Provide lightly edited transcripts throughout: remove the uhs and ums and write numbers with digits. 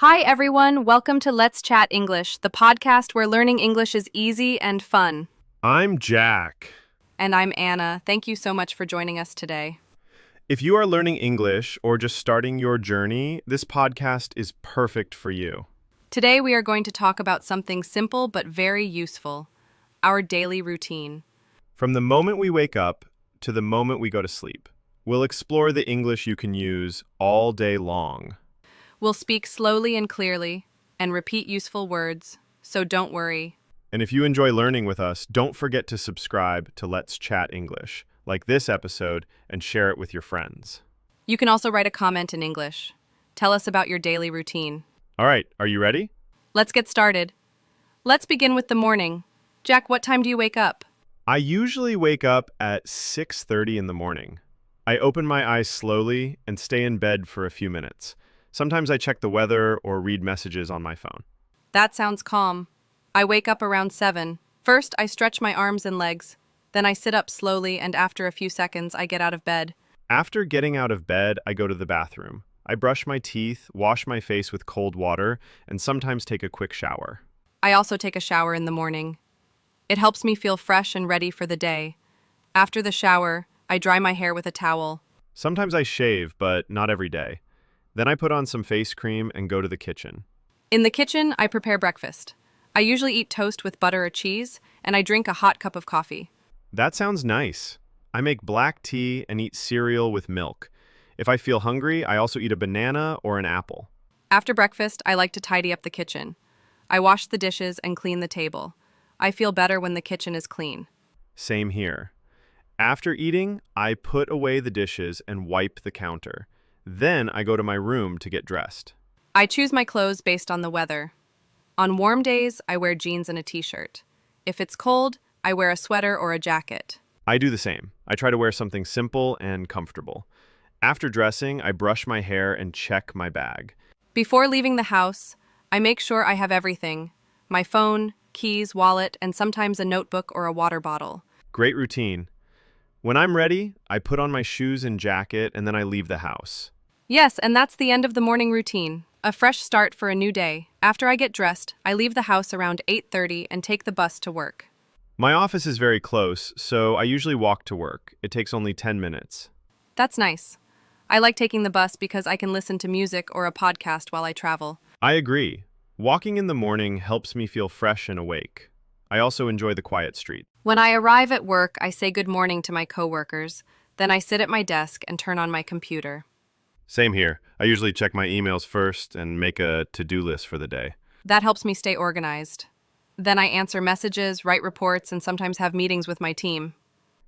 Hi, everyone. Welcome to Let's Chat English, the podcast where learning English is easy and fun. I'm Jack. And I'm Anna. Thank you so much for joining us today. If you are learning English or just starting your journey, this podcast is perfect for you. Today, we are going to talk about something simple but very useful, our daily routine. From the moment we wake up to the moment we go to sleep, we'll explore the English you can use all day long. We'll speak slowly and clearly and repeat useful words, so don't worry. And if you enjoy learning with us, don't forget to subscribe to Let's Chat English, like this episode, and share it with your friends. You can also write a comment in English. Tell us about your daily routine. All right, are you ready? Let's get started. Let's begin with the morning. Jack, what time do you wake up? I usually wake up at 6:30 in the morning. I open my eyes slowly and stay in bed for a few minutes. Sometimes I check the weather or read messages on my phone. That sounds calm. I wake up around 7. First, I stretch my arms and legs. Then I sit up slowly, and after a few seconds, I get out of bed. After getting out of bed, I go to the bathroom. I brush my teeth, wash my face with cold water, and sometimes take a quick shower. I also take a shower in the morning. It helps me feel fresh and ready for the day. After the shower, I dry my hair with a towel. Sometimes I shave, but not every day. Then I put on some face cream and go to the kitchen. In the kitchen, I prepare breakfast. I usually eat toast with butter or cheese, and I drink a hot cup of coffee. That sounds nice. I make black tea and eat cereal with milk. If I feel hungry, I also eat a banana or an apple. After breakfast, I like to tidy up the kitchen. I wash the dishes and clean the table. I feel better when the kitchen is clean. Same here. After eating, I put away the dishes and wipe the counter. Then I go to my room to get dressed. I choose my clothes based on the weather. On warm days, I wear jeans and a t-shirt. If it's cold, I wear a sweater or a jacket. I do the same. I try to wear something simple and comfortable. After dressing, I brush my hair and check my bag. Before leaving the house, I make sure I have everything: my phone, keys, wallet, and sometimes a notebook or a water bottle. Great routine. When I'm ready, I put on my shoes and jacket and then I leave the house. Yes, and that's the end of the morning routine. A fresh start for a new day. After I get dressed, I leave the house around 8:30 and take the bus to work. My office is very close, so I usually walk to work. It takes only 10 minutes. That's nice. I like taking the bus because I can listen to music or a podcast while I travel. I agree. Walking in the morning helps me feel fresh and awake. I also enjoy the quiet street. When I arrive at work, I say good morning to my coworkers. Then I sit at my desk and turn on my computer. Same here. I usually check my emails first and make a to-do list for the day. That helps me stay organized. Then I answer messages, write reports, and sometimes have meetings with my team.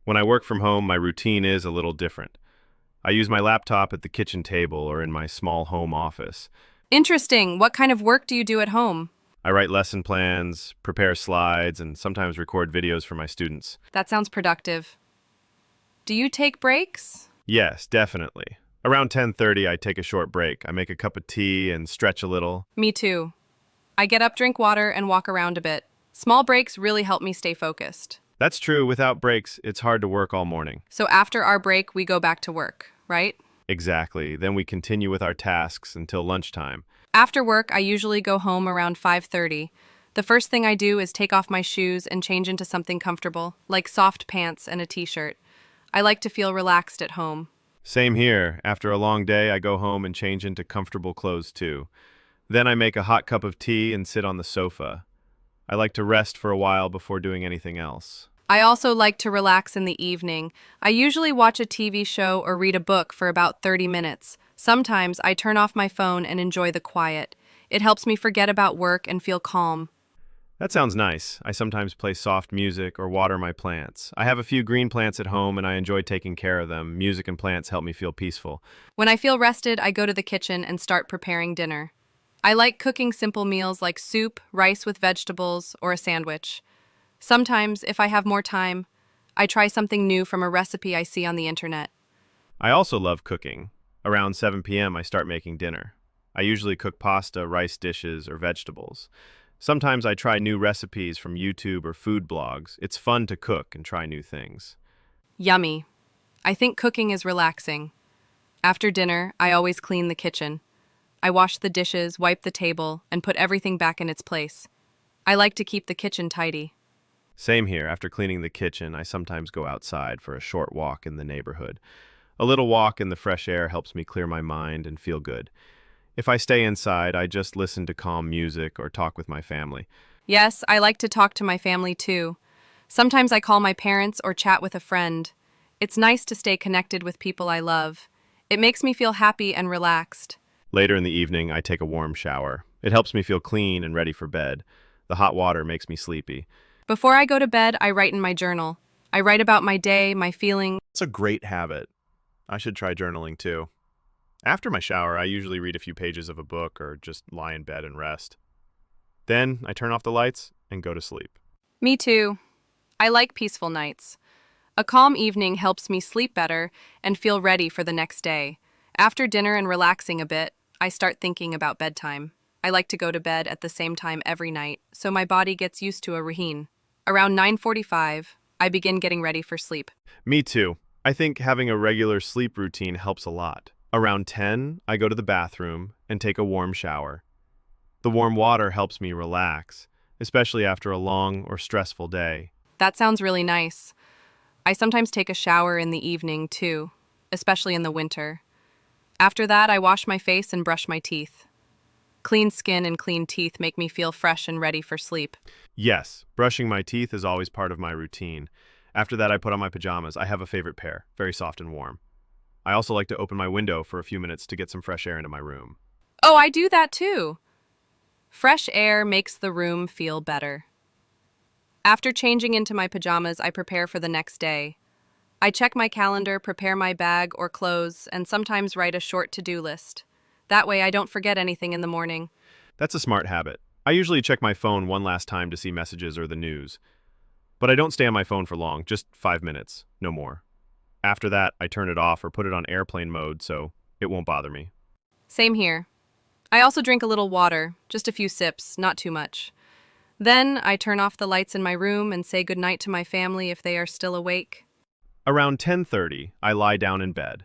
When I work from home, my routine is a little different. I use my laptop at the kitchen table or in my small home office. Interesting. What kind of work do you do at home? I write lesson plans, prepare slides, and sometimes record videos for my students. That sounds productive. Do you take breaks? Yes, definitely. Around 10:30, I take a short break. I make a cup of tea and stretch a little. Me too. I get up, drink water, and walk around a bit. Small breaks really help me stay focused. That's true. Without breaks, it's hard to work all morning. So after our break, we go back to work, right? Exactly. Then we continue with our tasks until lunchtime. After work, I usually go home around 5:30. The first thing I do is take off my shoes and change into something comfortable, like soft pants and a t-shirt. I like to feel relaxed at home. Same here. After a long day, I go home and change into comfortable clothes too. Then I make a hot cup of tea and sit on the sofa. I like to rest for a while before doing anything else. I also like to relax in the evening. I usually watch a TV show or read a book for about 30 minutes. Sometimes I turn off my phone and enjoy the quiet. It helps me forget about work and feel calm. That sounds nice. I sometimes play soft music or water my plants. I have a few green plants at home and I enjoy taking care of them. Music and plants help me feel peaceful. When I feel rested, I go to the kitchen and start preparing dinner. I like cooking simple meals like soup, rice with vegetables, or a sandwich. Sometimes, if I have more time, I try something new from a recipe I see on the internet. I also love cooking. Around 7 p.m., I start making dinner. I usually cook pasta, rice dishes, or vegetables. Sometimes I try new recipes from YouTube or food blogs. It's fun to cook and try new things. Yummy. I think cooking is relaxing. After dinner, I always clean the kitchen. I wash the dishes, wipe the table, and put everything back in its place. I like to keep the kitchen tidy. Same here. After cleaning the kitchen, I sometimes go outside for a short walk in the neighborhood. A little walk in the fresh air helps me clear my mind and feel good. If I stay inside, I just listen to calm music or talk with my family. Yes, I like to talk to my family too. Sometimes I call my parents or chat with a friend. It's nice to stay connected with people I love. It makes me feel happy and relaxed. Later in the evening, I take a warm shower. It helps me feel clean and ready for bed. The hot water makes me sleepy. Before I go to bed, I write in my journal. I write about my day, my feelings. It's a great habit. I should try journaling too. After my shower, I usually read a few pages of a book or just lie in bed and rest. Then I turn off the lights and go to sleep. Me too. I like peaceful nights. A calm evening helps me sleep better and feel ready for the next day. After dinner and relaxing a bit, I start thinking about bedtime. I like to go to bed at the same time every night, so my body gets used to a routine. Around 9:45, I begin getting ready for sleep. Me too. I think having a regular sleep routine helps a lot. Around 10, I go to the bathroom and take a warm shower. The warm water helps me relax, especially after a long or stressful day. That sounds really nice. I sometimes take a shower in the evening too, especially in the winter. After that, I wash my face and brush my teeth. Clean skin and clean teeth make me feel fresh and ready for sleep. Yes, brushing my teeth is always part of my routine. After that, I put on my pajamas. I have a favorite pair, very soft and warm. I also like to open my window for a few minutes to get some fresh air into my room. Oh, I do that too. Fresh air makes the room feel better. After changing into my pajamas, I prepare for the next day. I check my calendar, prepare my bag or clothes, and sometimes write a short to-do list. That way I don't forget anything in the morning. That's a smart habit. I usually check my phone one last time to see messages or the news. But I don't stay on my phone for long, just 5 minutes, no more. After that, I turn it off or put it on airplane mode so it won't bother me. Same here. I also drink a little water, just a few sips, not too much. Then I turn off the lights in my room and say goodnight to my family if they are still awake. Around 10:30, I lie down in bed.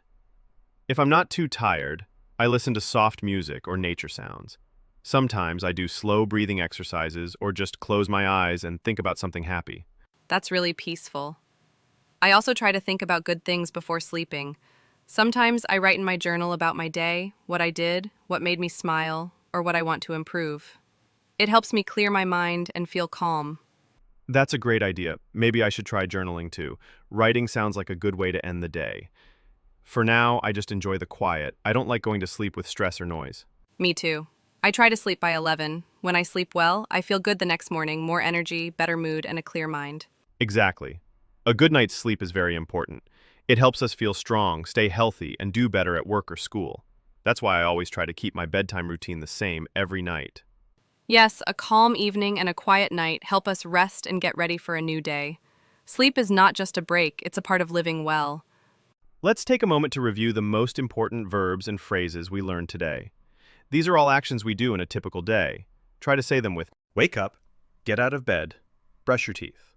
If I'm not too tired, I listen to soft music or nature sounds. Sometimes I do slow breathing exercises or just close my eyes and think about something happy. That's really peaceful. I also try to think about good things before sleeping. Sometimes I write in my journal about my day, what I did, what made me smile, or what I want to improve. It helps me clear my mind and feel calm. That's a great idea. Maybe I should try journaling too. Writing sounds like a good way to end the day. For now, I just enjoy the quiet. I don't like going to sleep with stress or noise. Me too. I try to sleep by 11. When I sleep well, I feel good the next morning, more energy, better mood, and a clear mind. Exactly. A good night's sleep is very important. It helps us feel strong, stay healthy, and do better at work or school. That's why I always try to keep my bedtime routine the same every night. Yes, a calm evening and a quiet night help us rest and get ready for a new day. Sleep is not just a break, it's a part of living well. Let's take a moment to review the most important verbs and phrases we learned today. These are all actions we do in a typical day. Try to say them with wake up, get out of bed, brush your teeth,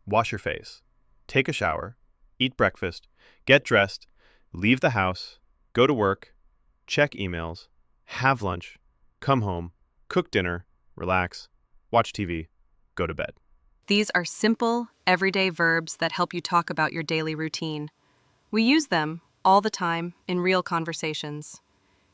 wash your face, take a shower, eat breakfast, get dressed, leave the house, go to work, check emails, have lunch, come home, cook dinner, relax, watch TV, go to bed. These are simple, everyday verbs that help you talk about your daily routine. We use them all the time in real conversations.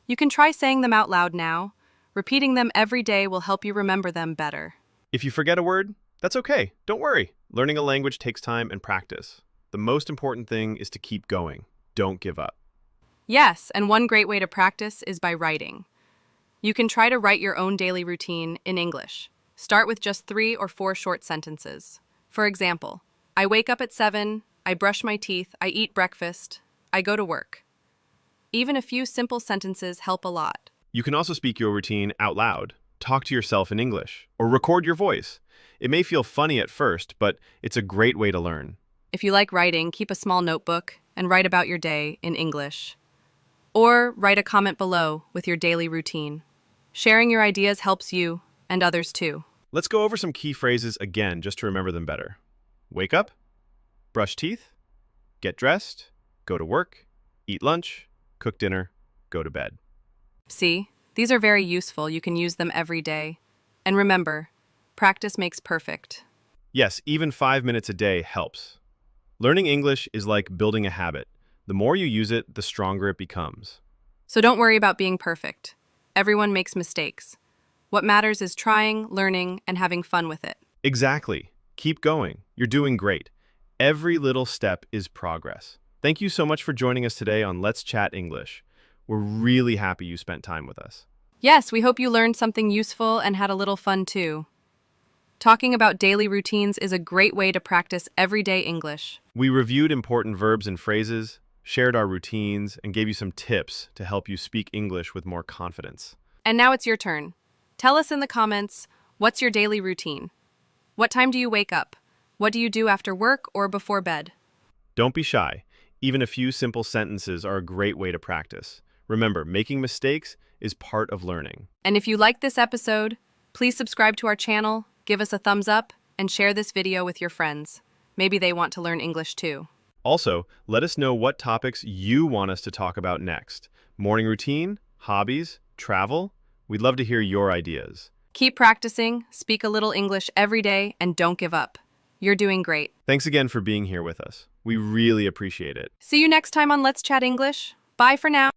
You can try saying them out loud now. Repeating them every day will help you remember them better. If you forget a word, that's okay. Don't worry. Learning a language takes time and practice. The most important thing is to keep going. Don't give up. Yes, and one great way to practice is by writing. You can try to write your own daily routine in English. Start with just 3 or 4 short sentences. For example, I wake up at 7, I brush my teeth, I eat breakfast, I go to work. Even a few simple sentences help a lot. You can also speak your routine out loud. Talk to yourself in English, or record your voice. It may feel funny at first, but it's a great way to learn. If you like writing, keep a small notebook and write about your day in English. Or write a comment below with your daily routine. Sharing your ideas helps you and others too. Let's go over some key phrases again just to remember them better. Wake up, brush teeth, get dressed, go to work, eat lunch, cook dinner, go to bed. See, These are very useful. You can use them every day. And remember, practice makes perfect. Yes, even 5 minutes a day helps. Learning English is like building a habit. The more you use it, the stronger it becomes. So don't worry about being perfect. Everyone makes mistakes. What matters is trying, learning, and having fun with it. Exactly. Keep going. You're doing great. Every little step is progress. Thank you so much for joining us today on Let's Chat English. We're really happy you spent time with us. Yes, we hope you learned something useful and had a little fun too. Talking about daily routines is a great way to practice everyday English. We reviewed important verbs and phrases, shared our routines, and gave you some tips to help you speak English with more confidence. And now it's your turn. Tell us in the comments, what's your daily routine? What time do you wake up? What do you do after work or before bed? Don't be shy. Even a few simple sentences are a great way to practice. Remember, making mistakes is part of learning. And if you like this episode, please subscribe to our channel, give us a thumbs up, and share this video with your friends. Maybe they want to learn English too. Also, let us know what topics you want us to talk about next. Morning routine, hobbies, travel? We'd love to hear your ideas. Keep practicing, speak a little English every day, and don't give up. You're doing great. Thanks again for being here with us. We really appreciate it. See you next time on Let's Chat English. Bye for now.